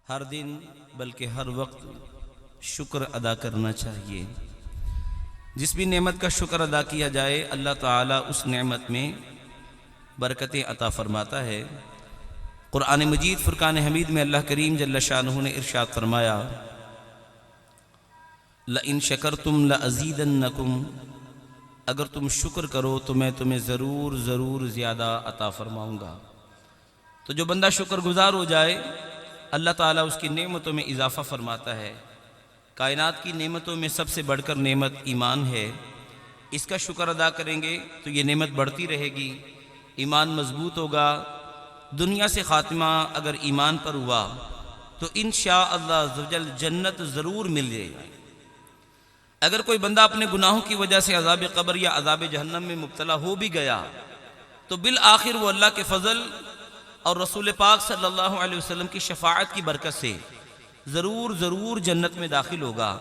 ہر دن بلکہ ہر وقت شکر ادا کرنا چاہیے۔ جس بھی نعمت کا شکر ادا کیا جائے اللہ تعالیٰ اس نعمت میں برکتیں عطا فرماتا ہے۔ قرآن مجید فرقان حمید میں اللہ کریم جل شانہ نے ارشاد فرمایا لَإِن شَكَرْتُمْ لَأَزِيدَنَّكُمْ، اگر تم شکر کرو تو میں تمہیں ضرور زیادہ عطا فرماؤں گا۔ تو جو بندہ شکر گزار ہو جائے اللہ تعالیٰ اس کی نعمتوں میں اضافہ فرماتا ہے۔ کائنات کی نعمتوں میں سب سے بڑھ کر نعمت ایمان ہے۔ اس کا شکر ادا کریں گے تو یہ نعمت بڑھتی رہے گی، ایمان مضبوط ہوگا۔ دنیا سے خاتمہ اگر ایمان پر ہوا تو انشاءاللہ عزوجل جنت ضرور مل جائے گی۔ اگر کوئی بندہ اپنے گناہوں کی وجہ سے عذاب قبر یا عذاب جہنم میں مبتلا ہو بھی گیا تو بالآخر وہ اللہ کے فضل اور رسول پاک صلی اللہ علیہ وسلم کی شفاعت کی برکت سے ضرور جنت میں داخل ہوگا۔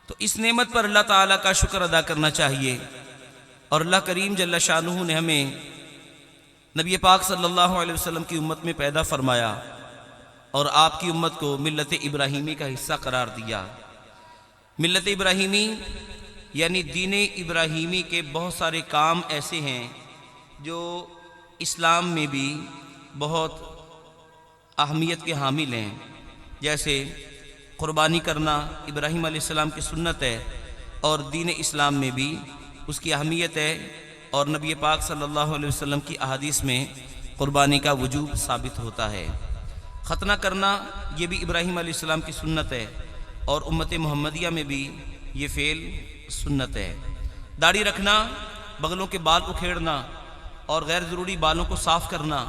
تو اس نعمت پر اللہ تعالیٰ کا شکر ادا کرنا چاہیے۔ اور اللہ کریم جل شانہ نے ہمیں نبی پاک صلی اللہ علیہ وسلم کی امت میں پیدا فرمایا اور آپ کی امت کو ملت ابراہیمی کا حصہ قرار دیا۔ ملت ابراہیمی یعنی دین ابراہیمی کے بہت سارے کام ایسے ہیں جو اسلام میں بھی بہت اہمیت کے حامل ہیں، جیسے قربانی کرنا ابراہیم علیہ السلام کی سنت ہے اور دین اسلام میں بھی اس کی اہمیت ہے، اور نبی پاک صلی اللہ علیہ وسلم کی احادیث میں قربانی کا وجوب ثابت ہوتا ہے۔ ختنہ کرنا یہ بھی ابراہیم علیہ السلام کی سنت ہے اور امت محمدیہ میں بھی یہ فعل سنت ہے۔ داڑھی رکھنا، بغلوں کے بال اکھیڑنا اور غیر ضروری بالوں کو صاف کرنا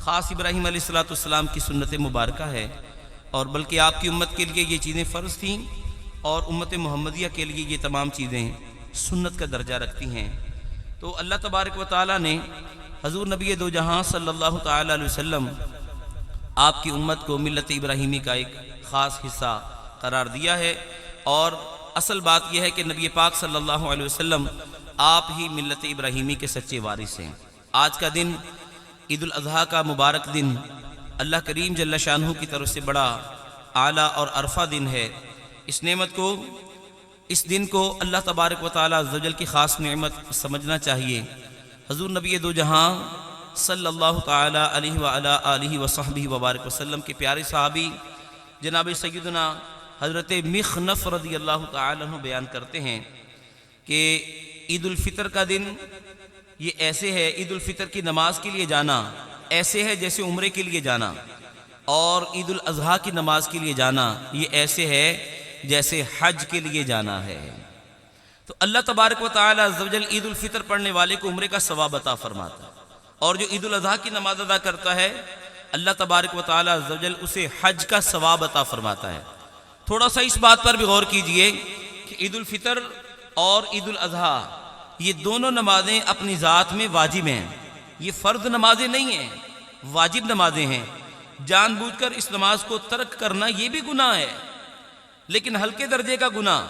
خاص ابراہیم علیہ السلام کی سنت مبارکہ ہے، اور بلکہ آپ کی امت کے لیے یہ چیزیں فرض تھیں اور امت محمدیہ کے لیے یہ تمام چیزیں سنت کا درجہ رکھتی ہیں۔ تو اللہ تبارک و تعالیٰ نے حضور نبی دو جہاں صلی اللہ تعالیٰ علیہ وسلم آپ کی امت کو ملت ابراہیمی کا ایک خاص حصہ قرار دیا ہے، اور اصل بات یہ ہے کہ نبی پاک صلی اللہ علیہ وسلم آپ ہی ملت ابراہیمی کے سچے وارث ہیں۔ آج کا دن عید الاضحیٰ کا مبارک دن اللہ کریم جل شانہ کی طرف سے بڑا اعلیٰ اور عرفہ دن ہے۔ اس نعمت کو، اس دن کو اللہ تبارک و تعالیٰ عزوجل کی خاص نعمت سمجھنا چاہیے۔ حضور نبی دو جہاں صلی اللہ تعالیٰ علیہ وعلیٰ آلہ وصحبہ وبارک وسلم کے پیارے صحابی جناب سیدنا حضرت مخنف رضی اللہ تعالیٰ عنہ بیان کرتے ہیں کہ عید الفطر کا دن یہ ایسے ہے، عید الفطر کی نماز کے لیے جانا ایسے ہے جیسے عمرے کے لیے جانا، اور عید الاضحیٰ کی نماز کے لیے جانا یہ ایسے ہے جیسے حج کے لیے جانا ہے۔ تو اللہ تبارک و تعالیٰ عزوجل عید الفطر پڑھنے والے کو عمرے کا ثواب عطا فرماتا ہے، اور جو عید الاضحیٰ کی نماز ادا کرتا ہے اللہ تبارک و تعالیٰ عزوجل اسے حج کا ثواب عطا فرماتا ہے۔ تھوڑا سا اس بات پر بھی غور کیجئے کہ عید الفطر اور عید الاضحیٰ یہ دونوں نمازیں اپنی ذات میں واجب ہیں، یہ فرض نمازیں نہیں ہیں، واجب نمازیں ہیں۔ جان بوجھ کر اس نماز کو ترک کرنا یہ بھی گناہ ہے، لیکن ہلکے درجے کا گناہ،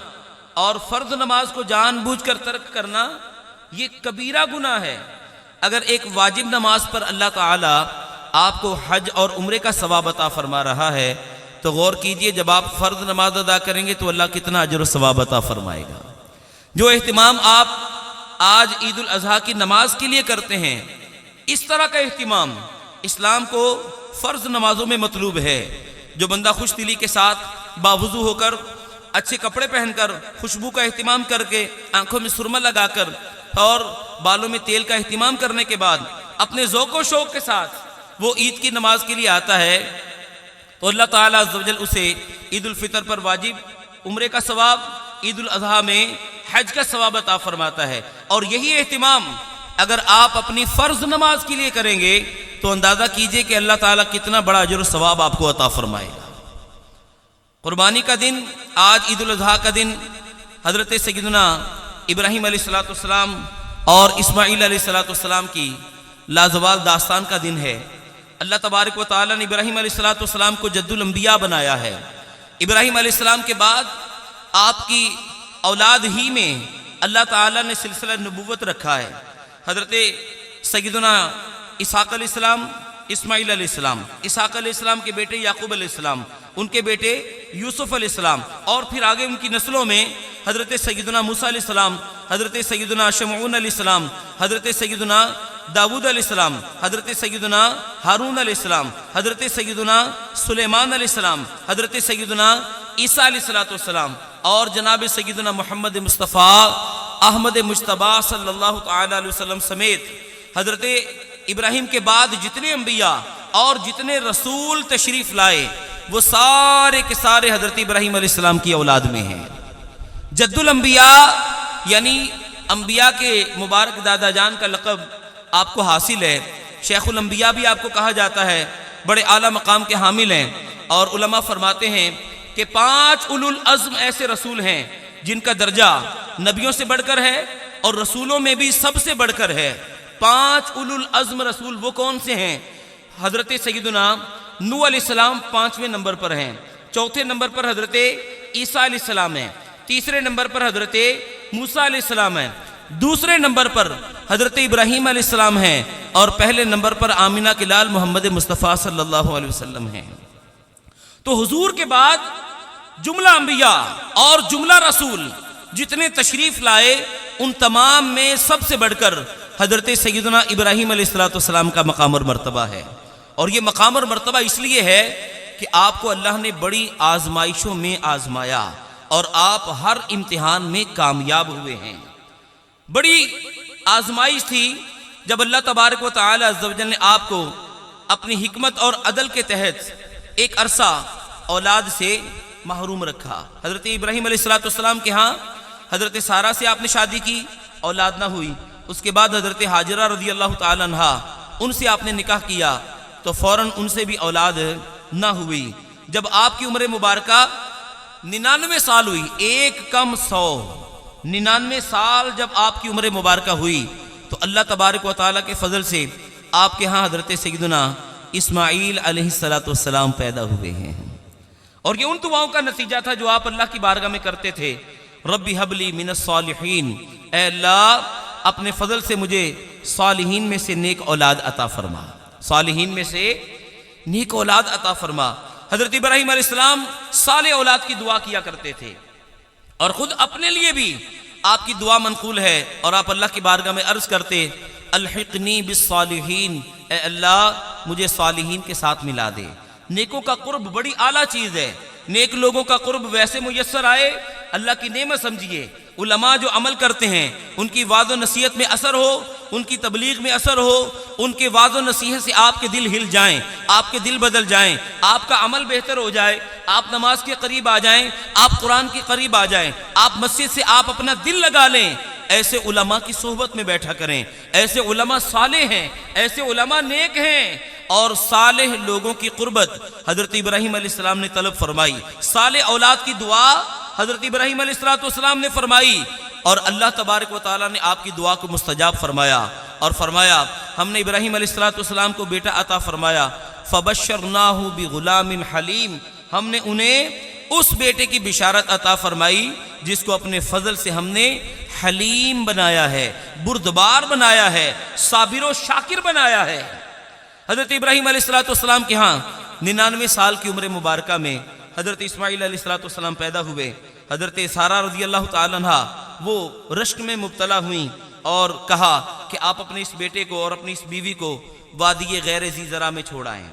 اور فرض نماز کو جان بوجھ کر ترک کرنا یہ کبیرہ گناہ ہے۔ اگر ایک واجب نماز پر اللہ تعالیٰ آپ کو حج اور عمرے کا ثواب عطا فرما رہا ہے تو غور کیجئے جب آپ فرض نماز ادا کریں گے تو اللہ کتنا اجر و ثواب عطا فرمائے گا۔ جو اہتمام آپ آج عید الاضحیٰ کی نماز کے لیے کرتے ہیں، اس طرح کا اہتمام اسلام کو فرض نمازوں میں مطلوب ہے۔ جو بندہ خوش دلی کے ساتھ باوضو ہو کر، اچھے کپڑے پہن کر، خوشبو کا اہتمام کر کے، آنکھوں میں سرما لگا کر اور بالوں میں تیل کا اہتمام کرنے کے بعد اپنے ذوق و شوق کے ساتھ وہ عید کی نماز کے لیے آتا ہے تو اللہ تعالیٰ عزوجل اسے عید الفطر پر واجب عمرے کا ثواب، عید الاضحیٰ میں حج کا ثواب عطا فرماتا ہے۔ اور یہی اہتمام اگر آپ اپنی فرض نماز کے لیے کریں گے تو اندازہ کیجئے کہ اللہ تعالیٰ کتنا بڑا اجر و ثواب آپ کو عطا فرمائے گا۔ قربانی کا دن، آج عید الاضحیٰ کا دن حضرت سیدنا ابراہیم علیہ السلام اور اسماعیل علیہ السلام کی لازوال داستان کا دن ہے۔ اللہ تبارک و تعالیٰ نے ابراہیم علیہ السلام کو جد الانبیاء بنایا ہے۔ ابراہیم علیہ السلام کے بعد آپ کی اولاد ہی میں اللہ تعالیٰ نے سلسلہ نبوت رکھا ہے۔ حضرت سیدنا اسحاق علیہ السلام اسماعیل علیہ السلام، اسحاق علیہ السلام کے بیٹے یعقوب علیہ السلام، ان کے بیٹے یوسف علیہ السلام، اور پھر آگے ان کی نسلوں میں حضرت سیدنا موسیٰ علیہ السلام، حضرت سیدنا شمعون علیہ السلام، حضرت سیدنا داود علیہ السلام، حضرت سیدنا ہارون علیہ السلام، حضرت سیدنا سلیمان علیہ السلام، حضرت سیدنا عیسیٰ علیہ السلام، اور جناب سیدنا محمد مصطفیٰ احمد مجتبیٰ صلی اللہ تعالی علیہ وسلم سمیت حضرت ابراہیم کے بعد جتنے انبیاء اور جتنے رسول تشریف لائے وہ سارے کے سارے حضرت ابراہیم علیہ السلام کی اولاد میں ہیں۔ جد الانبیاء یعنی انبیاء کے مبارک دادا جان کا لقب آپ کو حاصل ہے، شیخ الانبیاء بھی آپ کو کہا جاتا ہے، بڑے اعلیٰ مقام کے حامل ہیں، اور علماء فرماتے ہیں کہ 5 اولو العزم ایسے رسول ہیں جن کا درجہ نبیوں سے بڑھ کر ہے اور رسولوں میں بھی سب سے بڑھ کر ہے۔ 5 اولو العزم رسول وہ کون سے ہیں؟ حضرت سیدنا نوح علیہ السلام 5ویں نمبر پر ہیں، چوتھے نمبر پر حضرت عیسیٰ علیہ السلام ہیں، تیسرے نمبر پر حضرت موسیٰ علیہ السلام ہیں، دوسرے نمبر پر حضرت ابراہیم علیہ السلام ہیں، اور پہلے نمبر پر آمینہ کے لال محمد مصطفیٰ صلی اللہ علیہ وسلم ہیں۔ تو حضور کے بعد جملہ انبیاء اور جملہ رسول جتنے تشریف لائے ان تمام میں سب سے بڑھ کر حضرت سیدنا ابراہیم علیہ السلام کا مقام اور مرتبہ ہے، اور یہ مقام اور مرتبہ اس لیے ہے کہ آپ کو اللہ نے بڑی آزمائشوں میں آزمایا اور آپ ہر امتحان میں کامیاب ہوئے ہیں۔ بڑی آزمائش تھی جب اللہ تبارک و تعالی عز و جل نے آپ کو اپنی حکمت اور عدل کے تحت ایک عرصہ اولاد سے محروم رکھا۔ حضرت ابراہیم علیہ السلام کے ہاں حضرت سارہ سے آپ نے شادی کی، اولاد نہ ہوئی۔ اس کے بعد حضرت حاجرہ رضی اللہ تعالی عنہا ان سے آپ نے نکاح کیا تو فوراً ان سے بھی اولاد نہ ہوئی۔ جب آپ کی عمر مبارکہ 99 سال ہوئی، 1 کم 100، 99 سال جب آپ کی عمر مبارکہ ہوئی تو اللہ تبارک و تعالیٰ کے فضل سے آپ کے ہاں حضرت سیدنا اسماعیل علیہ السلام پیدا ہوئے ہیں، اور یہ ان دعاؤں کا نتیجہ تھا جو آپ اللہ کی بارگاہ میں کرتے تھے۔ ربی حب لی من الصالحین، اے اللہ اپنے فضل سے مجھے صالحین میں سے نیک اولاد عطا فرما، صالحین میں سے نیک اولاد عطا فرما۔ حضرت ابراہیم علیہ السلام صالح اولاد کی دعا کیا کرتے تھے، اور خود اپنے لیے بھی آپ کی دعا منقول ہے، اور آپ اللہ کی بارگاہ میں عرض کرتے الحقنی بالصالحین، اے اللہ مجھے صالحین کے ساتھ ملا دے۔ نیکوں کا قرب بڑی اعلیٰ چیز ہے، نیک لوگوں کا قرب ویسے میسر آئے اللہ کی نعمت سمجھیے۔ علماء جو عمل کرتے ہیں ان کی وعظ و نصیحت میں اثر ہو، ان کی تبلیغ میں اثر ہو، ان کے وعظ و نصیحت سے آپ کے دل ہل جائیں، آپ کے دل بدل جائیں، آپ کا عمل بہتر ہو جائے، آپ نماز کے قریب آ جائیں، آپ قرآن کے قریب آ جائیں، آپ مسجد سے آپ اپنا دل لگا لیں، ایسے علماء کی صحبت میں بیٹھا کریں۔ ایسے علماء صالح ہیں، ایسے علماء نیک ہیں، اور صالح لوگوں کی قربت حضرت ابراہیم علیہ السلام نے طلب فرمائی، صالح اولاد کی دعا حضرت ابراہیم علیہ السلام نے فرمائی، اور اللہ تبارک و تعالیٰ نے آپ کی دعا کو مستجاب فرمایا، اور فرمایا ہم نے ابراہیم علیہ السلام کو بیٹا عطا فرمایا، فبشرناہ بغلام حلیم، ہم نے انہیں اس بیٹے کی بشارت عطا فرمائی جس کو اپنے فضل سے ہم نے حلیم بنایا ہے، بردبار بنایا ہے، صابر و شاکر بنایا ہے۔ حضرت ابراہیم علیہ السلام کے ہاں 99 سال کی عمر مبارکہ میں حضرت اسماعیل علیہ السلام پیدا ہوئے۔ حضرت سارہ رضی اللہ تعالیٰ عنہ وہ رشک میں مبتلا ہوئیں اور کہا کہ آپ اپنے اس بیٹے کو اور اپنی اس بیوی کو وادی غیر ذی زرع میں چھوڑ آئیں۔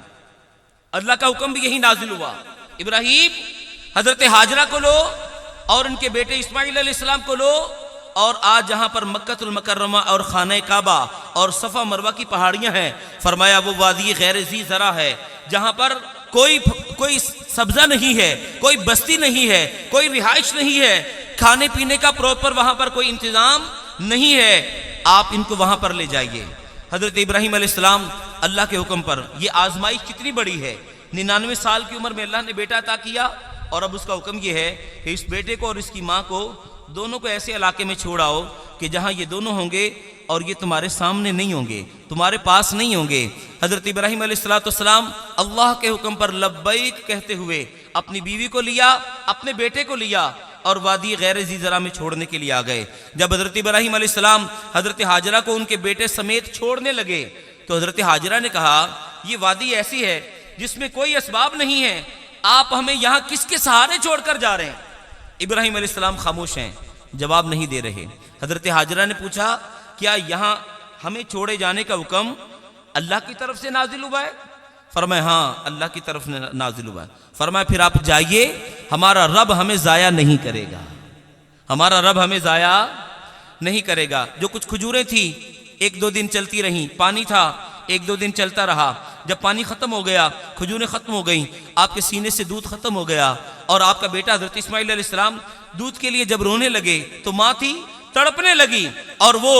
اللہ کا حکم بھی یہی نازل ہوا، ابراہیم حضرت حاجرہ کو لو اور ان کے بیٹے اسماعیل علیہ السلام کو لو، اور آج جہاں پر مکہ المکرمہ اور خانہ کعبہ اور صفا مروہ کی پہاڑیاں ہیں، فرمایا وہ وادی غیر ذی زرع ہے جہاں پر کوئی سبزہ نہیں ہے، کوئی بستی نہیں ہے، کوئی رہائش نہیں ہے، کھانے پینے کا پراپر وہاں پر کوئی انتظام نہیں ہے، آپ ان کو وہاں پر لے جائیے۔ حضرت ابراہیم علیہ السلام اللہ کے حکم پر، یہ آزمائش کتنی بڑی ہے، 99 سال کی عمر میں اللہ نے بیٹا عطا کیا، اور اب اس کا حکم یہ ہے کہ اس بیٹے کو اور اس کی ماں کو دونوں کو ایسے علاقے میں چھوڑاؤ کہ جہاں یہ دونوں ہوں گے اور یہ تمہارے سامنے نہیں ہوں گے، تمہارے پاس نہیں ہوں گے۔ حضرت ابراہیم علیہ السلام اللہ کے حکم پر لبیک کہتے ہوئے اپنی بیوی کو لیا، اپنے بیٹے کو لیا، اور وادی غیر ذی زرع میں چھوڑنے کے لیے آ گئے۔ جب حضرت ابراہیم علیہ السلام حضرت حاجرہ کو ان کے بیٹے سمیت چھوڑنے لگے تو حضرت حاجرہ نے کہا یہ وادی ایسی ہے جس میں کوئی اسباب نہیں ہے، آپ ہمیں یہاں کس کے سہارے چھوڑ کر جا رہے ہیں؟ ابراہیم علیہ السلام خاموش ہیں، جواب نہیں دے رہے۔ حضرت ہاجرہ نے پوچھا کیا یہاں ہمیں چھوڑے جانے کا حکم اللہ کی طرف سے نازل ہوا ہے؟ فرمایا ہاں اللہ کی طرف سے نازل ہوا ہے۔ فرمایا پھر آپ جائیے، ہمارا رب ہمیں ضائع نہیں کرے گا، ہمارا رب ہمیں ضائع نہیں کرے گا۔ جو کچھ کھجوریں تھی 1-2 دن چلتی رہیں، پانی تھا 1-2 دن چلتا رہا، جب پانی ختم ہو گیا، کھجوریں ختم ہو گئیں، آپ کے سینے سے دودھ ختم ہو گیا، اور آپ کا بیٹا حضرت اسماعیل علیہ السلام دودھ کے لیے جب رونے لگے تو ماں تھی تڑپنے لگی، اور وہ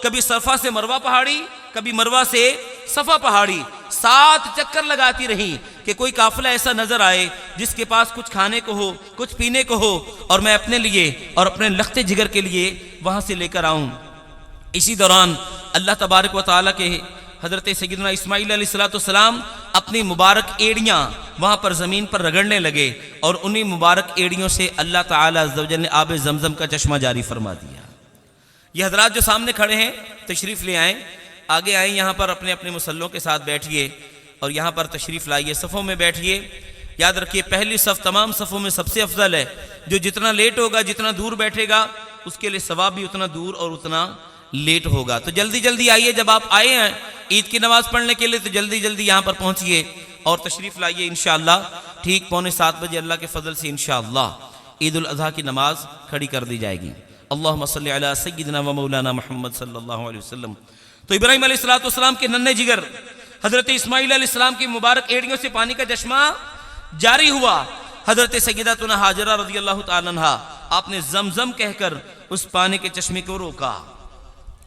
کبھی صفا سے مروہ پہاڑی، کبھی مروہ سے صفا پہاڑی 7 چکر لگاتی رہی کہ کوئی قافلہ ایسا نظر آئے جس کے پاس کچھ کھانے کو ہو، کچھ پینے کو ہو، اور میں اپنے لیے اور اپنے لخت جگر کے لیے وہاں سے لے کر آؤں۔ اسی دوران اللہ تبارک و تعالیٰ کے حضرت سیدنا اسماعیل علیہ السلام اپنی مبارک ایڑیاں وہاں پر زمین پر رگڑنے لگے، اور انہی مبارک ایڑیوں سے اللہ تعالیٰ عز و جل نے آب زمزم کا چشمہ جاری فرما دیا۔ یہ حضرات جو سامنے کھڑے ہیں تشریف لے آئیں، آگے آئیں، یہاں پر اپنے اپنے مسلوں کے ساتھ بیٹھیے اور یہاں پر تشریف لائیے، صفوں میں بیٹھیے۔ یاد رکھیے پہلی صف تمام صفوں میں سب سے افضل ہے، جو جتنا لیٹ ہوگا، جتنا دور بیٹھے گا، اس کے لیے ثواب بھی اتنا دور اور اتنا لیٹ ہوگا۔ تو جلدی جلدی آئیے، جب آپ آئے ہیں عید کی نماز پڑھنے کے لیے تو جلدی جلدی یہاں پر پہنچیے اور تشریف لائیے۔ انشاءاللہ ٹھیک 6:45 بجے اللہ کے فضل سے انشاءاللہ عید الاضحیٰ کی نماز کھڑی کر دی جائے گی۔ اللہم صلی علی سیدنا و مولانا محمد صلی اللہ علیہ وسلم۔ تو ابراہیم علیہ السلام کے ننھے جگر حضرت اسماعیل علیہ السلام کی مبارک ایڑیوں سے پانی کا چشمہ جاری ہوا۔ حضرت سیدتنا ہاجرہ رضی اللہ تعالیٰ عنہ آپ نے زمزم کہہ کر اس پانی کے چشمے کو روکا۔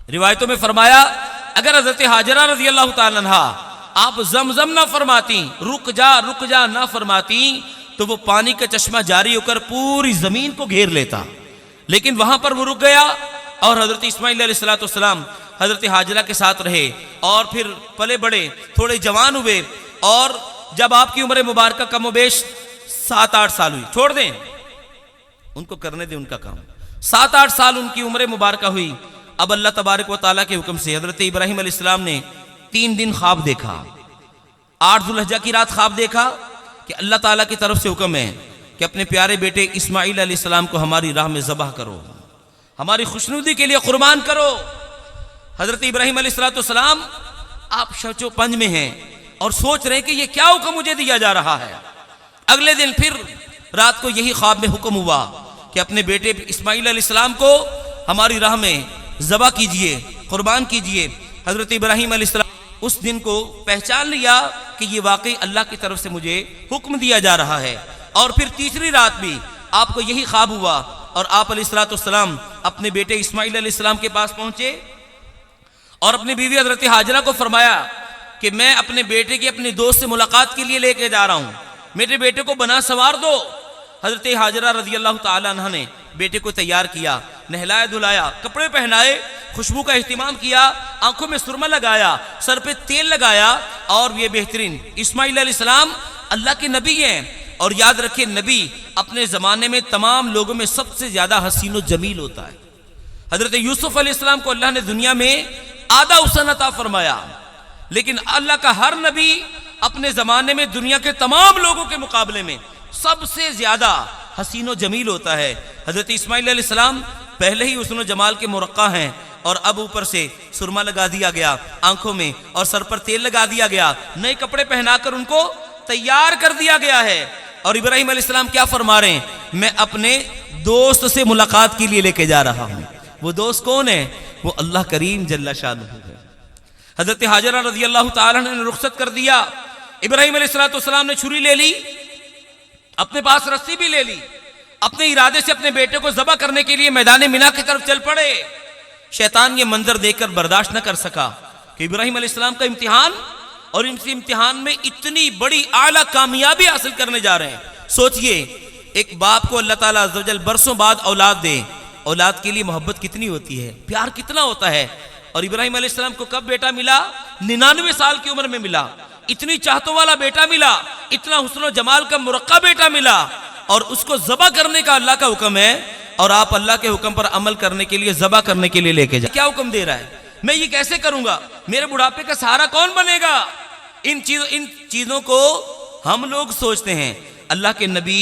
روایتوں میں فرمایا اگر حضرت ہاجرہ رضی اللہ تعالیٰ عنہ آپ زمزم نہ فرماتی، رک جا نہ فرماتی، تو وہ پانی کا چشمہ جاری ہو کر پوری زمین کو گھیر لیتا، لیکن وہاں پر وہ رک گیا، اور حضرت اسماعیل علیہ السلام حضرت ہاجرہ کے ساتھ رہے، اور پھر پلے بڑے، تھوڑے جوان ہوئے، اور جب آپ کی عمر مبارکہ کم و بیش 7-8 سال ہوئی، چھوڑ دیں ان کو کرنے دیں ان کا کام، 7-8 سال ان کی عمر مبارکہ ہوئی، اب اللہ تبارک و تعالیٰ کے حکم سے حضرت ابراہیم علیہ السلام نے 3 دن خواب دیکھا۔ 8 ذوالحجہ کی رات خواب دیکھا کہ اللہ تعالیٰ کی طرف سے حکم ہے کہ اپنے پیارے بیٹے اسماعیل علیہ السلام کو ہماری راہ میں ذبح کرو، ہماری خوشنودی کے لیے قربان کرو۔ حضرت ابراہیم علیہ السلام آپ شوچ و پنج میں ہیں اور سوچ رہے ہیں کہ یہ کیا حکم مجھے دیا جا رہا ہے۔ اگلے دن پھر رات کو یہی خواب میں حکم ہوا کہ اپنے بیٹے اسماعیل علیہ السلام کو ہماری راہ میں ذبح کیجئے، قربان کیجئے۔ حضرت ابراہیم علیہ السلام اس دن کو پہچان لیا کہ یہ واقعی اللہ کی طرف سے مجھے حکم دیا جا رہا ہے، اور پھر تیسری رات بھی آپ کو یہی خواب ہوا، اور آپ علیہ السلام اپنے بیٹے اسماعیل علیہ السلام کے پاس پہنچے اور اپنی بیوی حضرت ہاجرہ کو فرمایا کہ میں اپنے بیٹے کی اپنے دوست سے ملاقات کے لیے لے کے جا رہا ہوں، میرے بیٹے کو بنا سوار دو۔ حضرت ہاجرہ رضی اللہ تعالیٰ عنہ نے بیٹے کو تیار کیا، نہلایا دھلایا، کپڑے پہنائے، خوشبو کا اہتمام کیا، آنکھوں میں سرما لگایا، سر پہ تیل لگایا، اور یہ بہترین اسماعیل علیہ السلام اللہ کے نبی ہیں، اور یاد رکھیں نبی اپنے زمانے میں تمام لوگوں میں سب سے زیادہ حسین و جمیل ہوتا ہے۔ حضرت یوسف علیہ السلام کو اللہ نے دنیا میں آدھا حسن عطا فرمایا، لیکن اللہ کا ہر نبی اپنے زمانے میں دنیا کے تمام لوگوں کے مقابلے میں سب سے زیادہ حسین و جمیل ہوتا ہے۔ حضرت اسماعیل علیہ السلام پہلے ہی حسن و جمال کے مرقع ہیں، اور اب اوپر سے سرما لگا دیا گیا آنکھوں میں، اور سر پر تیل لگا دیا گیا، نئے کپڑے پہنا کر ان کو تیار کر دیا گیا ہے۔ اور ابراہیم علیہ السلام کیا فرما رہے ہیں؟ میں اپنے دوست سے ملاقات کے لیے لے کے جا رہا ہوں۔ وہ دوست کون ہے؟ وہ اللہ کریم جل شانہ ہے۔ حضرت ہاجرہ رضی اللہ تعالیٰ نے رخصت کر دیا۔ ابراہیم علیہ السلام نے چھری لے لی، اپنے پاس رسی بھی لے لی، اپنے ارادے سے اپنے بیٹے کو ذبح کرنے کے لیے میدان مینا کی طرف چل پڑے۔ شیطان یہ منظر دیکھ کر برداشت نہ کر سکا کہ ابراہیم علیہ السلام کا امتحان، اور ان سے امتحان میں اتنی بڑی اعلیٰ کامیابی حاصل کرنے جا رہے ہیں۔ سوچئے ایک باپ کو اللہ تعالیٰ عز و جل برسوں بعد اولاد دے، اولاد کے لیے محبت کتنی ہوتی ہے، پیار کتنا ہوتا ہے۔ اور ابراہیم علیہ السلام کو کب بیٹا ملا؟ 99 سال کی عمر میں ملا، اتنی چاہتوں والا بیٹا ملا، اتنا حسن و جمال کا مرقع بیٹا ملا، اور اس کو ذبح کرنے کا اللہ کا حکم ہے، اور آپ اللہ کے حکم پر عمل کرنے کے لیے ذبح کرنے کے لیے لے کے جائیں۔ کیا حکم دے رہا ہے؟ میں یہ کیسے کروں گا؟ میرے بڑھاپے کا سہارا کون بنے گا؟ ان چیزوں کو ہم لوگ سوچتے ہیں، اللہ کے نبی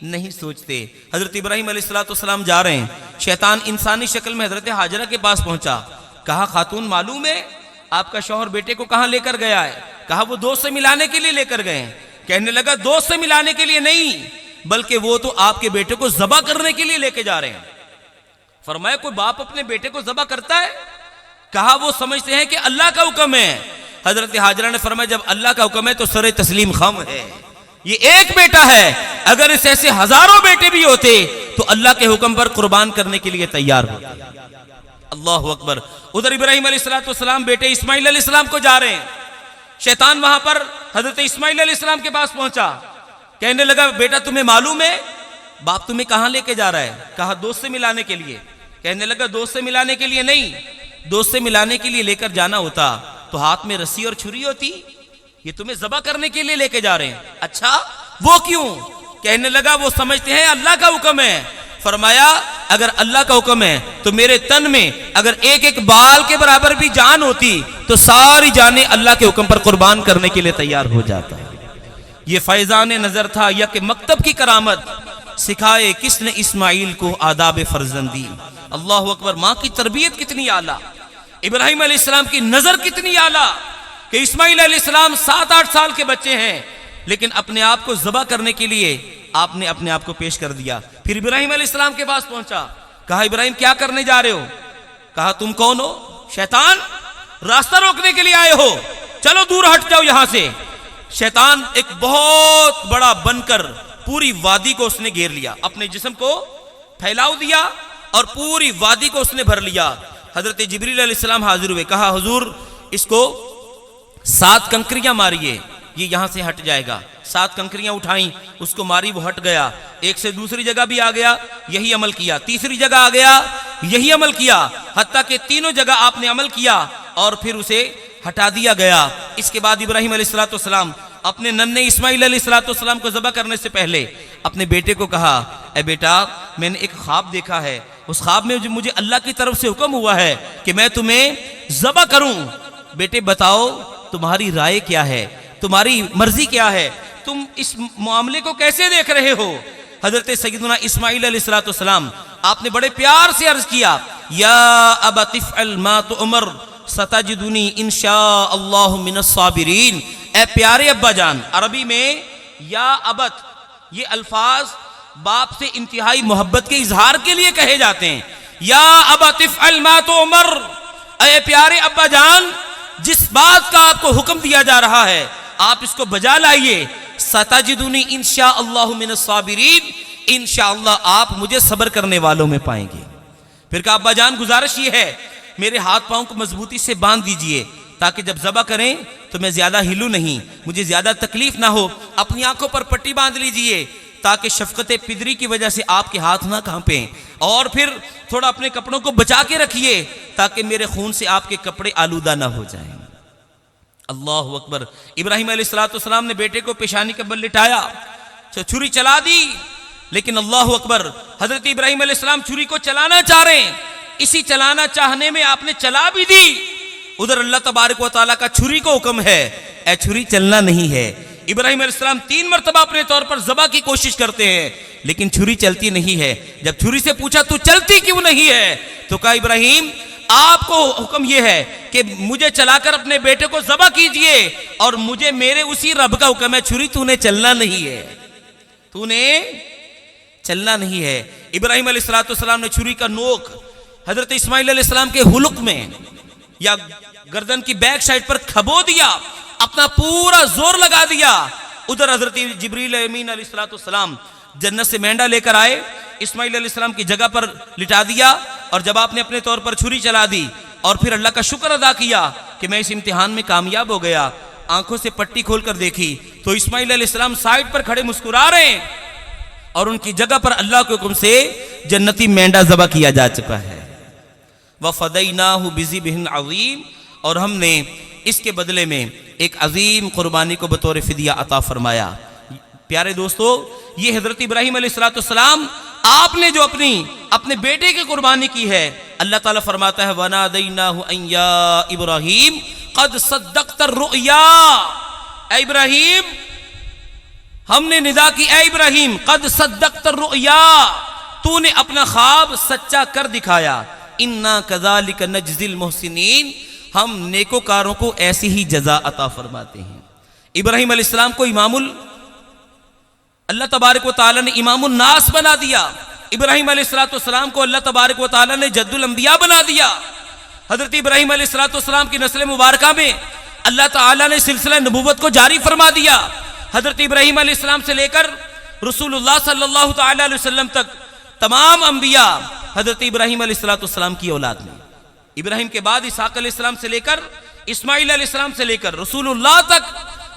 نہیں سوچتے۔ حضرت ابراہیم علیہ السلام جا رہے ہیں، شیطان انسانی شکل میں حضرت ہاجرہ کے پاس پہنچا، کہا خاتون معلوم ہے آپ کا شوہر بیٹے کو کہاں لے کر گیا ہے؟ کہا وہ دوست سے ملانے کے لیے لے کر گئے ہیں۔ کہنے لگا دوست سے ملانے کے لیے نہیں، بلکہ وہ تو آپ کے بیٹے کو ذبح کرنے کے لیے لے کے جا رہے ہیں۔ فرمایا کوئی باپ اپنے بیٹے کو ذبح کرتا ہے؟ کہا وہ سمجھتے ہیں کہ اللہ کا حکم ہے۔ حضرت ہاجرہ نے فرمایا جب اللہ کا حکم ہے تو سر تسلیم خم ہے، یہ ایک بیٹا ہے، اگر اس ایسے ہزاروں بیٹے بھی ہوتے تو اللہ کے حکم پر قربان کرنے کے لیے تیار ہوتا۔ اللہ اکبر۔ ادھر ابراہیم علیہ السلام بیٹے اسماعیل علیہ السلام کو جا رہے ہیں، شیطان وہاں پر حضرت اسماعیل علیہ السلام کے پاس پہنچا، کہنے لگا بیٹا تمہیں معلوم ہے باپ تمہیں کہاں لے کے جا رہا ہے؟ کہا دوست سے ملانے کے لیے۔ کہنے لگا دوست سے ملانے کے لیے نہیں، دوست سے ملانے کے لیے لے کر جانا ہوتا تو ہاتھ میں رسی اور چھری ہوتی، یہ تمہیں ذبح کرنے کے لیے لے کے جا رہے ہیں۔ اچھا وہ کیوں؟ کہنے لگا وہ سمجھتے ہیں اللہ کا حکم ہے۔ فرمایا اگر اللہ کا حکم ہے تو میرے تن میں اگر ایک ایک بال کے برابر بھی جان ہوتی تو ساری جانیں اللہ کے حکم پر قربان کرنے کے لیے تیار ہو جاتا۔ یہ فیضان نظر تھا یا کہ مکتب کی کرامت، سکھائے کس نے اسماعیل کو آداب فرزندی۔ اللہ اکبر۔ ماں کی تربیت کتنی اعلیٰ، ابراہیم علیہ السلام کی نظر کتنی اعلیٰ کہ اسماعیل علیہ السلام 7-8 سال کے بچے ہیں لیکن اپنے آپ کو ذبح کرنے کے لیے آپ نے اپنے آپ کو پیش کر دیا۔ پھر ابراہیم علیہ السلام کے پاس پہنچا، کہا ابراہیم کیا کرنے جا رہے ہو؟ کہا تم کون ہو؟ شیطان، راستہ روکنے کے لیے آئے ہو، چلو دور ہٹ جاؤ یہاں سے۔ شیطان ایک بہت بڑا بن کر پوری وادی کو اس نے گھیر لیا، اپنے جسم کو پھیلاؤ دیا اور پوری وادی کو اس نے بھر لیا۔ حضرت جبریل علیہ السلام حاضر ہوئے، کہا حضور اس کو 7 کنکریاں ماریے، یہ یہاں سے ہٹ جائے گا۔ 7 کنکریاں اٹھائیں، اس کو ماری، وہ ہٹ گیا۔ ایک سے دوسری جگہ بھی آ گیا، یہی عمل کیا، تیسری جگہ آ گیا، یہی عمل کیا، حتیٰ کہ تینوں جگہ آپ نے عمل کیا اور پھر اسے ہٹا دیا گیا۔ اس کے بعد ابراہیم علیہ السلام اپنے ننھے اسماعیل علیہ السلام کو ذبح کرنے سے پہلے اپنے بیٹے کو کہا اے بیٹا میں نے ایک خواب دیکھا ہے، اس خواب میں مجھے اللہ کی طرف سے حکم ہوا ہے کہ میں تمہیں ذبح کروں، بیٹے بتاؤ تمہاری رائے کیا ہے، تمہاری مرضی کیا ہے، تم اس معاملے کو کیسے دیکھ رہے ہو؟ حضرت سیدنا اسماعیل علیہ السلام آپ نے بڑے پیار سے عرض کیا یا ابت افعل ما تؤمر ستجدنی انشاء اللہ من الصابرین۔ اے پیارے ابا جان، عربی میں یا ابت یہ الفاظ باپ سے انتہائی محبت کے اظہار کے لیے کہے جاتے ہیں۔ یا ابت افعل ما تؤمر، اے پیارے ابا جان جس بات کا آپ کو حکم دیا جا رہا ہے آپ اس کو بجا لائیے، ستجدنی انشاء اللہ من الصابرین، انشاءاللہ آپ مجھے صبر کرنے والوں میں پائیں گے۔ پھر کہا ابا جان گزارش یہ ہے میرے ہاتھ پاؤں کو مضبوطی سے باندھ دیجئے تاکہ جب ذبح کریں تو میں زیادہ ہلوں نہیں، مجھے زیادہ تکلیف نہ ہو، اپنی آنکھوں پر پٹی باندھ لیجئے تاکہ شفقت پدری کی وجہ سے آپ کے ہاتھ نہ کانپیں، اور پھر تھوڑا اپنے کپڑوں کو بچا کے رکھیے تاکہ میرے خون سے آپ کے کپڑے آلودہ نہ ہو جائیں۔ اللہ اکبر۔ ابراہیم علیہ السلام نے بیٹے کو پیشانی کے بل لٹایا، چھری چلا دی، لیکن اللہ اکبر حضرت ابراہیم علیہ السلام چھری کو چلانا چاہ رہے ہیں، اسی چلانا چاہنے میں آپ نے چلا بھی دی، ادھر اللہ تبارک و تعالیٰ کا چھری کو حکم ہے اے چھری چلنا نہیں ہے۔ ابراہیم علیہ السلام 3 مرتبہ اپنے طور پر ذبح کی کوشش کرتے ہیں لیکن چھری چلتی نہیں ہے۔ جب چھری سے پوچھا تو چلتی کیوں نہیں ہے تو کہا ابراہیم آپ کو حکم یہ ہے کہ مجھے چلا کر اپنے بیٹے کو ذبح کیجئے اور مجھے میرے اسی رب کا حکم ہے، چھری تو نے چلنا نہیں ہے، تو نے چلنا نہیں ہے۔ ابراہیم علیہ السلام نے چھری کا نوک حضرت اسماعیل علیہ السلام کے حلق میں یا گردن کی بیک سائڈ پر کھبو دیا، اپنا پورا زور لگا دیا۔ ادھر حضرت جبریل امین علیہ السلام جنت سے مینڈا لے کر آئے، اسماعیل علیہ السلام کی جگہ پر لٹا دیا، اور جب آپ نے اپنے طور پر چھری چلا دی اور پھر اللہ کا شکر ادا کیا کہ میں اس امتحان میں کامیاب ہو گیا، آنکھوں سے پٹی کھول کر دیکھی تو اسماعیل علیہ السلام سائڈ پر کھڑے مسکرا رہے ہیں اور ان کی جگہ پر اللہ کے حکم سے جنتی مینڈا ذبح کیا جا چکا ہے۔ وَفَدَيْنَاهُ بِذِبْحٍ عَظِيمٍ، اور ہم نے اس کے بدلے میں ایک عظیم قربانی کو بطور فدیہ عطا فرمایا۔ پیارے دوستو، یہ حضرت ابراہیم علیہ السلام آپ نے جو اپنے بیٹے کی قربانی کی ہے، اللہ تعالیٰ فرماتا ہے وَنَادَيْنَاهُ أَن يَا إِبْرَاهِيمُ قد صدقت الرؤیا، اے ابراہیم ہم نے ندا کی، اے ابراہیم قد صدقت الرؤیا، تو نے اپنا خواب سچا کر دکھایا، انا کذالک نجزی المحسنین، ہم نیکوکاروں کو ایسی ہی جزا عطا فرماتے ہیں۔ ابراہیم علیہ السلام کو اللہ تبارک و تعالی نے امام الناس بنا دیا، ابراہیم علیہ السلام کو اللہ تبارک و تعالی نے جد الانبیاء بنا دیا۔ حضرت ابراہیم علیہ السلام کی نسل مبارکہ میں اللہ تعالی نے سلسلہ نبوت کو جاری فرما دیا۔ حضرت ابراہیم علیہ السلام سے لے کر رسول اللہ صلی اللہ تعالی علیہ وسلم تک تمام انبیاء حضرت ابراہیم علیہ السلام کی اولاد میں، ابراہیم کے بعد اسحاق علیہ السلام سے لے کر اسماعیل علیہ السلام سے لے کر رسول اللہ تک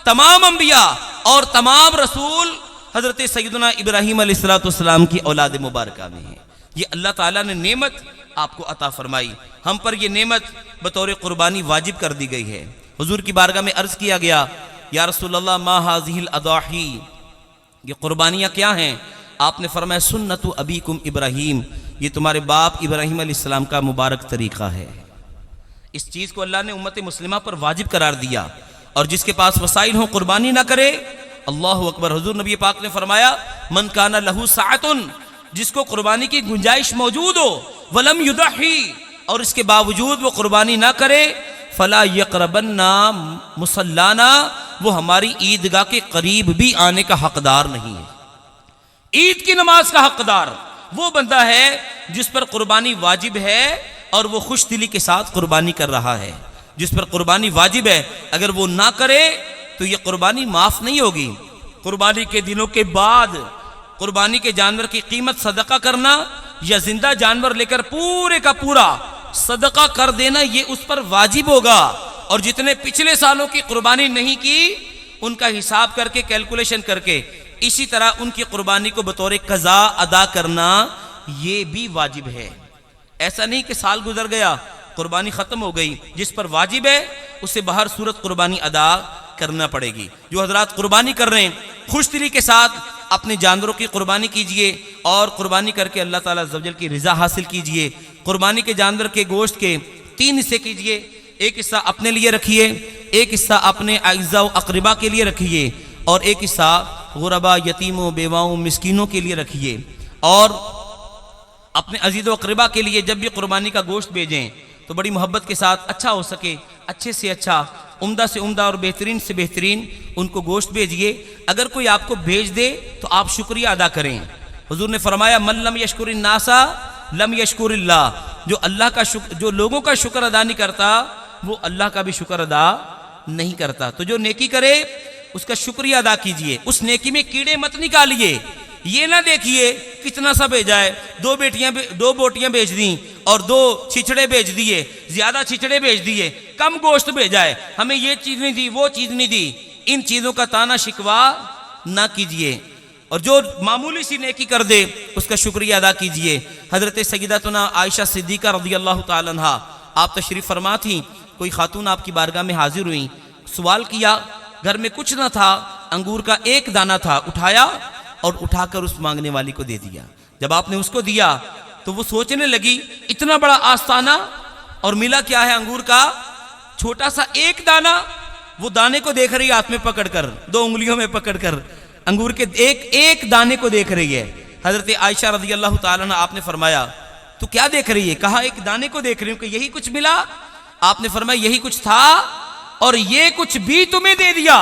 تمام انبیاء اور تمام رسول حضرت سیدنا ابراہیم علیہ السلام کی اولاد مبارکہ میں ہیں۔ یہ اللہ تعالیٰ نے نعمت آپ کو عطا فرمائی، ہم پر یہ نعمت بطور قربانی واجب کر دی گئی ہے۔ حضور کی بارگاہ میں عرض کیا گیا، یا رسول اللہ ما ہذہ الاضاحی، یہ قربانیاں کیا ہیں؟ آپ نے فرمایا سنت ابیکم ابراہیم، یہ تمہارے باپ ابراہیم علیہ السلام کا مبارک طریقہ ہے۔ اس چیز کو اللہ نے امت مسلمہ پر واجب قرار دیا، اور جس کے پاس وسائل ہوں قربانی نہ کرے۔ اللہ اکبر۔ حضور نبی پاک نے فرمایا من کان لہ سعۃ، جس کو قربانی کی گنجائش موجود ہو، ولم یضحی، اور اس کے باوجود وہ قربانی نہ کرے، فلا یقربن مصلانا، وہ ہماری عیدگاہ کے قریب بھی آنے کا حقدار نہیں ہے۔ عید کی نماز کا حقدار وہ بندہ ہے جس پر قربانی واجب ہے اور وہ خوش دلی کے ساتھ قربانی کر رہا ہے۔ جس پر قربانی واجب ہے اگر وہ نہ کرے تو یہ قربانی معاف نہیں ہوگی۔ قربانی کے دنوں کے بعد قربانی کے جانور کی قیمت صدقہ کرنا یا زندہ جانور لے کر پورے کا پورا صدقہ کر دینا، یہ اس پر واجب ہوگا۔ اور جتنے پچھلے سالوں کی قربانی نہیں کی ان کا حساب کر کے کیلکولیشن کر کے اسی طرح ان کی قربانی کو بطور قضا ادا کرنا یہ بھی واجب ہے۔ ایسا نہیں کہ سال گزر گیا قربانی ختم ہو گئی، جس پر واجب ہے اسے بہر صورت قربانی ادا کرنا پڑے گی۔ جو حضرات قربانی کر رہے ہیں خوش دلی کے ساتھ اپنے جانوروں کی قربانی کیجئے اور قربانی کر کے اللہ تعالیٰ عز و جل کی رضا حاصل کیجئے۔ قربانی کے جانور کے گوشت کے 3 حصے کیجئے، ایک حصہ اپنے لیے رکھیے، ایک حصہ اپنے اعزاء و اقربا کے لیے رکھیے، اور ایک حصہ غربا، یتیموں، بیواؤں، مسکینوں کے لیے رکھیے۔ اور اپنے عزیز و اقربا کے لیے جب بھی قربانی کا گوشت بھیجیں تو بڑی محبت کے ساتھ اچھا ہو سکے اچھے سے اچھا، عمدہ سے عمدہ اور بہترین سے بہترین ان کو گوشت بھیجئے۔ اگر کوئی آپ کو بھیج دے تو آپ شکریہ ادا کریں۔ حضور نے فرمایا من لم یشکر الناس لم یشکر اللہ، جو لوگوں کا شکر ادا نہیں کرتا وہ اللہ کا بھی شکر ادا نہیں کرتا۔ تو جو نیکی کرے اس کا شکریہ ادا کیجئے، اس نیکی میں کیڑے مت نکالیے۔ یہ نہ دیکھیے کتنا سا بھیجا ہے، 2 بوٹیاں بھیج دیں اور 2 چھچڑے بھیج دیے، زیادہ چھچڑے بھیج دیے، کم گوشت بھیجا ہے، ہمیں یہ چیز نہیں دی وہ چیز نہیں دی۔ ان چیزوں کا تانا شکوا نہ کیجئے، اور جو معمولی سی نیکی کر دے اس کا شکریہ ادا کیجئے۔ حضرت سیدتنا عائشہ صدیقہ رضی اللہ تعالی عنہا آپ تشریف فرما تھیں، کوئی خاتون آپ کی بارگاہ میں حاضر ہوئیں، سوال کیا، گھر میں کچھ نہ تھا، انگور کا 1 دانہ تھا، اٹھایا اور اٹھا کر اس مانگنے والی کو دے دیا۔ جب آپ نے اس کو دیا تو وہ سوچنے لگی اتنا بڑا آستانہ اور ملا کیا ہے انگور کا چھوٹا سا 1 دانہ۔ وہ دانے کو دیکھ رہی ہے ہاتھ میں پکڑ کر، 2 انگلیوں میں پکڑ کر انگور کے ایک دانے کو دیکھ رہی ہے۔ حضرت عائشہ رضی اللہ تعالیٰ عنہ آپ نے فرمایا تو کیا دیکھ رہی ہے؟ کہا 1 دانے کو دیکھ رہی ہوں کہ یہی کچھ ملا۔ آپ نے فرمایا یہی کچھ تھا اور یہ کچھ بھی تمہیں دے دیا،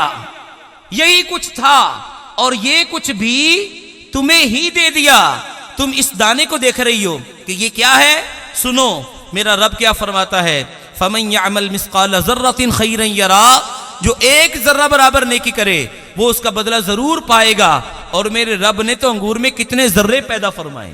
یہی کچھ تھا اور یہ کچھ بھی تمہیں ہی دے دیا۔ تم اس دانے کو دیکھ رہی ہو کہ یہ کیا ہے؟ سنو میرا رب کیا فرماتا ہے، فَمَن يَعْمَلْ مِثْقَالَ ذَرَّةٍ خَيْرًا يَرَى، جو 1 ذرہ برابر نیکی کرے وہ اس کا بدلہ ضرور پائے گا۔ اور میرے رب نے تو انگور میں کتنے ذرے پیدا فرمائے،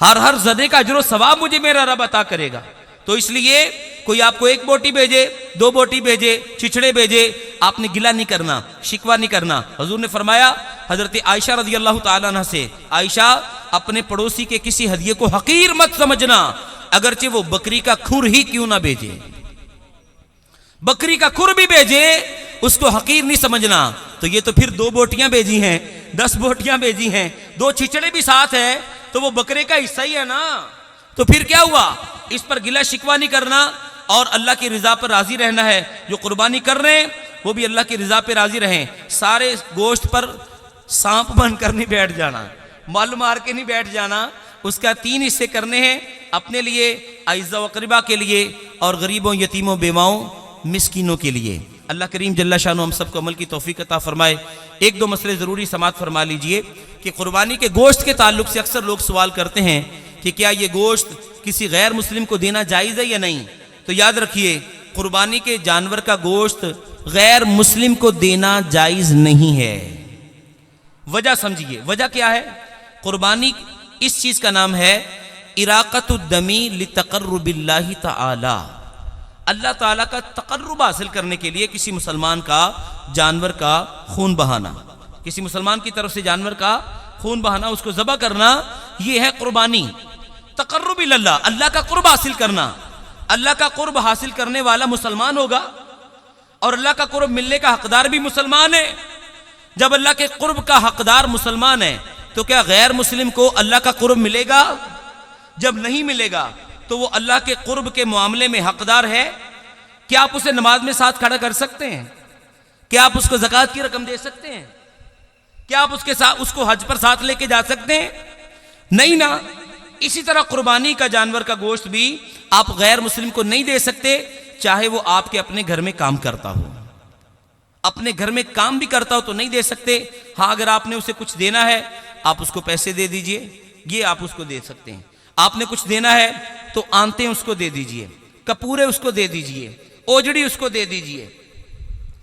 ہر ذرے کا اجر و ثواب مجھے میرا رب عطا کرے گا۔ تو اس لیے کوئی آپ کو 1 بوٹی بھیجے، 2 بوٹی بھیجے، چھچڑے بھیجے، آپ نے گلہ نہیں کرنا، شکوہ نہیں کرنا۔ حضور نے فرمایا حضرت عائشہ رضی اللہ تعالیٰ عنہ سے، عائشہ اپنے پڑوسی کے کسی ہدیے کو حقیر مت سمجھنا، اگرچہ وہ بکری کا کھر ہی کیوں نہ بھیجے، بکری کا کھر بھی بھیجے اس کو حقیر نہیں سمجھنا۔ تو یہ تو پھر 2 بوٹیاں بھیجی ہیں، 10 بوٹیاں بھیجی ہیں، 2 چھچڑے بھی ساتھ ہیں، تو وہ بکرے کا حصہ ہی ہے نا۔ تو پھر کیا ہوا؟ اس پر گلہ شکوہ نہیں کرنا، اور اللہ کی رضا پر راضی رہنا ہے. جو قربانی کر رہے ہیں وہ بھی اللہ کی رضا پہ راضی رہیں. سارے گوشت پر سانپ بن کر نہیں بیٹھ جانا, مل مار کے نہیں بیٹھ جانا. اس کا 3 حصے کرنے ہیں, اپنے لیے, اعزاء و اقربا کے لیے, اور غریبوں, یتیموں, بیواؤں, مسکینوں کے لیے. اللہ کریم جل شانہ ہم سب کو عمل کی توفیق عطا فرمائے. 1-2 مسئلے ضروری سماعت فرما لیجئے کہ قربانی کے گوشت کے تعلق سے اکثر لوگ سوال کرتے ہیں کہ کیا یہ گوشت کسی غیر مسلم کو دینا جائز ہے یا نہیں. تو یاد رکھیے, قربانی کے جانور کا گوشت غیر مسلم کو دینا جائز نہیں ہے. وجہ سمجھیے, وجہ کیا ہے؟ قربانی اس چیز کا نام ہے اراقۃ الدم لتقرب اللہ تعالی, اللہ تعالیٰ کا تقرب حاصل کرنے کے لیے کسی مسلمان کا جانور کا خون بہانا, کسی مسلمان کی طرف سے جانور کا خون بہانا, اس کو ذبح کرنا, یہ ہے قربانی. تقرب اللہ, اللہ کا قرب حاصل کرنا. اللہ کا قرب حاصل کرنے والا مسلمان ہوگا اور اللہ کا قرب ملنے کا حقدار بھی مسلمان ہے. جب اللہ کے قرب کا حقدار مسلمان ہے تو کیا غیر مسلم کو اللہ کا قرب ملے گا؟ جب نہیں ملے گا تو وہ اللہ کے قرب کے معاملے میں حقدار ہے. کیا آپ اسے نماز میں ساتھ کھڑا کر سکتے ہیں؟ کیا آپ اس کو زکوٰۃ کی رقم دے سکتے ہیں؟ کیا آپ اس کو حج پر ساتھ لے کے جا سکتے ہیں؟ نہیں نا. اسی طرح قربانی کا جانور کا گوشت بھی آپ غیر مسلم کو نہیں دے سکتے, چاہے وہ آپ کے اپنے گھر میں کام کرتا ہو. اپنے گھر میں کام بھی کرتا ہو تو نہیں دے سکتے. ہاں, اگر آپ نے اسے کچھ دینا ہے آپ اس کو پیسے دے دیجئے, یہ آپ اس کو دے سکتے ہیں. آپ نے کچھ دینا ہے تو آنتیں اس کو دے دیجئے, کپورے اس کو دے دیجئے, اوجڑی اس کو دے دیجئے,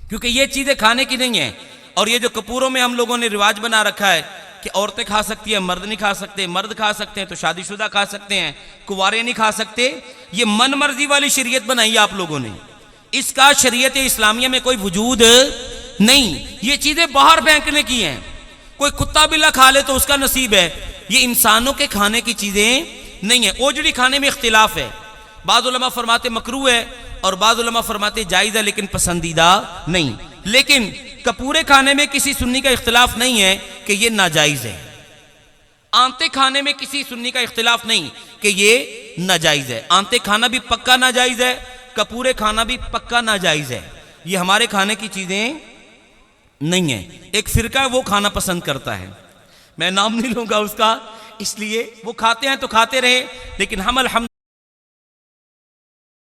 کیونکہ یہ چیزیں کھانے کی نہیں ہیں. اور یہ جو کپوروں میں ہم لوگوں نے رواج بنا رکھا ہے کہ عورتیں کھا سکتی ہیں, مرد نہیں کھا سکتے, مرد کھا سکتے ہیں تو شادی شدہ کھا سکتے ہیں, کنوارے نہیں کھا سکتے, یہ من مرضی والی شریعت بنائی آپ لوگوں نے. اس کا شریعت اسلامیہ میں کوئی وجود نہیں. یہ چیزیں باہر پھینکنے کی ہیں. کوئی کتا بلا کھا لے تو اس کا نصیب ہے, یہ انسانوں کے کھانے کی چیزیں نہیں ہیں. اوجڑی کھانے میں اختلاف ہے, بعض علماء فرماتے مکروہ ہے اور بعض علماء فرماتے جائز ہے لیکن پسندیدہ نہیں. لیکن کپورے کھانے میں کسی سنی کا اختلاف نہیں ہے کہ یہ ناجائز ہے. آنتے کھانے میں کسی سنی کا اختلاف نہیں کہ یہ ناجائز ہے. آنتے کھانا بھی پکا ناجائز ہے, کپورے کھانا بھی پکا ناجائز ہے. یہ ہمارے کھانے کی چیزیں نہیں ہیں. ایک فرقہ ہے وہ کھانا پسند کرتا ہے, میں نام نہیں لوں گا اس کا, اس لیے وہ کھاتے ہیں تو کھاتے رہے, لیکن ہم الحمد